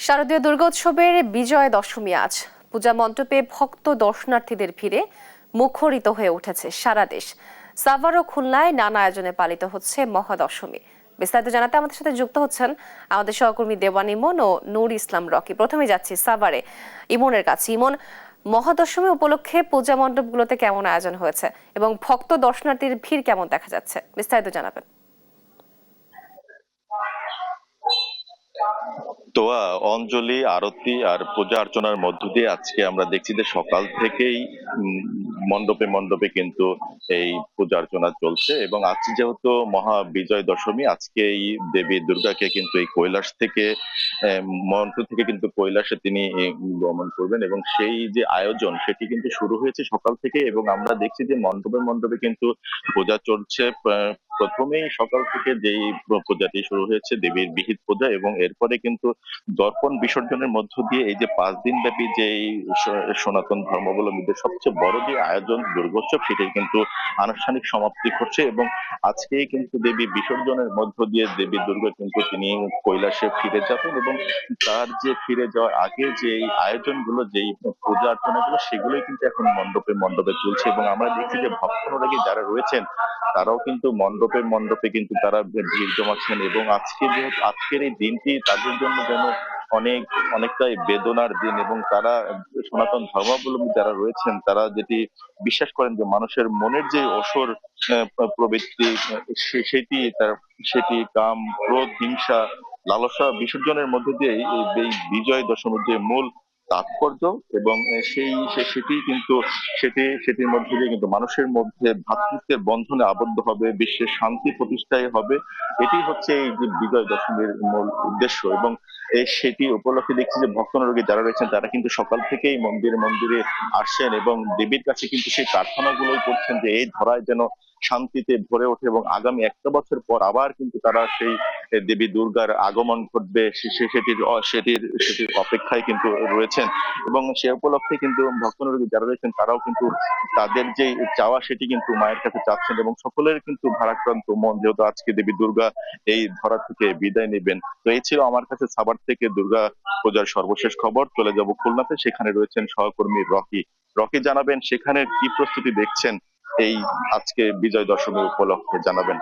শারদীয় দুর্গোৎসবের বিজয় দশমী আজ। পূজা মণ্ডপে ভক্ত দর্শনার্থীদের ভিড়ে মুখরিত হয়ে উঠেছে সারা দেশ। সাভার ও খুলনায় নানা আয়োজনে পালিত হচ্ছে মহাদশমী। বিস্তারিত জানাতে আমাদের সাথে যুক্ত হচ্ছেন আমাদের সহকর্মী দেওয়ান ইমন ও নূর ইসলাম রকি। প্রথমে যাচ্ছি সাভারে ইমনের কাছে। ইমন, মহাদশমী উপলক্ষে পূজা মণ্ডপগুলোতে কেমন আয়োজন হয়েছে এবং ভক্ত দর্শনার্থীর ভিড় কেমন দেখা যাচ্ছে, বিস্তারিত জানাবেন। তোয়া, অঞ্জলি, আরতি আর পূজা অর্চনার মধ্য দিয়ে আজকে আমরা দেখছি যে সকাল থেকেই মণ্ডপে মণ্ডপে কিন্তু এই পূজা অর্চনা চলছে। এবং আজকে যেহেতু মহা বিজয় দশমী, আজকে এই দেবী দুর্গাকে কিন্তু এই কৈলাস থেকে মন্ত্র থেকে কিন্তু কৈলাসে তিনি গমন করবেন, এবং সেই যে আয়োজন সেটি কিন্তু শুরু হয়েছে সকাল থেকে। এবং আমরা দেখছি যে মণ্ডপে মণ্ডপে কিন্তু পূজা চলছে। প্রথমেই সকাল থেকে যেই পূজাটি শুরু হয়েছে দেবীর বিহিত পূজা, এবং এরপরে কিন্তু দর্পণ বিসর্জনের মধ্য দিয়ে এই যে 5 দিন ব্যাপী যে এই সনাতন ধর্মাবলম্বীদের সবচেয়ে বড় যে আয়োজন দুর্গোৎসব, সেটাই কিন্তু আনুষ্ঠানিক সমাপ্তি ঘটছে। এবং আজকেই কিন্তু দেবী বিসর্জনের মধ্য দিয়ে দেবী দুর্গা কিন্তু তিনি কৈলাসে ফিরে যাবেন, এবং তার যে ফিরে যাওয়ার আগে যে এই আয়োজনগুলো, যেই পূজা অর্চনা গুলো, সেগুলোই কিন্তু এখন মণ্ডপে মণ্ডপে চলছে। এবং আমরা দেখছি যে ভক্তনুরাগী যারা রয়েছেন তারাও কিন্তু মণ্ডপে মণ্ডপে কিন্তু তারা ভিড় জমাচ্ছেন। এবং আজকের এই দিনটি তাদের জন্য যেন অনেকটাই বেদনার দিন। এবং তারা সনাতন ধর্মাবলম্বী যারা রয়েছেন তারা যেটি বিশ্বাস করেন যে মানুষের মনের যে অসুর প্রবৃত্তি, সেটি কাম, ক্রোধ, হিংসা, লালসা বিসর্জনের মধ্যে দিয়ে এই বিজয় দশমীর যে মূল তাৎপর্য, এবং সেটির মধ্যে দিয়ে কিন্তু মানুষের মধ্যে ভ্রাতৃত্বের বন্ধনে আবদ্ধ হবে, বিশ্বের শান্তি প্রতিষ্ঠায় হবে। এটি হচ্ছে এই যে বিজয় দশমীর মূল উদ্দেশ্য। এবং সেটি উপলক্ষে দেখছি যে ভক্তনুরাগী যারা রয়েছেন তারা কিন্তু সকাল থেকেই মন্দিরে মন্দিরে আসছেন, এবং দেবীর কাছে কিন্তু সেই প্রার্থনাগুলোই করছেন যে এই ধরায় যেন শান্তিতে ভরে ওঠে, এবং আগামী একটা বছর পর আবার কিন্তু তারা সেই দেবী দুর্গার আগমন ঘটবে সেটির অপেক্ষায় কিন্তু রয়েছেন। এবং সে উপলক্ষে কিন্তু ভক্তনুরাগী যারা রয়েছেন তারাও কিন্তু তাদের যে চাওয়া সেটি কিন্তু মায়ের কাছে চাচ্ছেন, এবং সকলের কিন্তু ভারাক্রান্ত মন, যেহেতু আজকে দেবী দুর্গা এই ধরা থেকে বিদায় নেবেন। তো এই ছিল আমার কাছে সাভার থেকে দুর্গা পূজার সর্বশেষ খবর। চলে যাব খুলনাতে, সেখানে রয়েছেন সহকর্মী রকি। রকি, জানাবেন সেখানে কি প্রস্তুতি দেখছেন এই আজকে বিজয় দশমী উপলক্ষে, জানাবেন।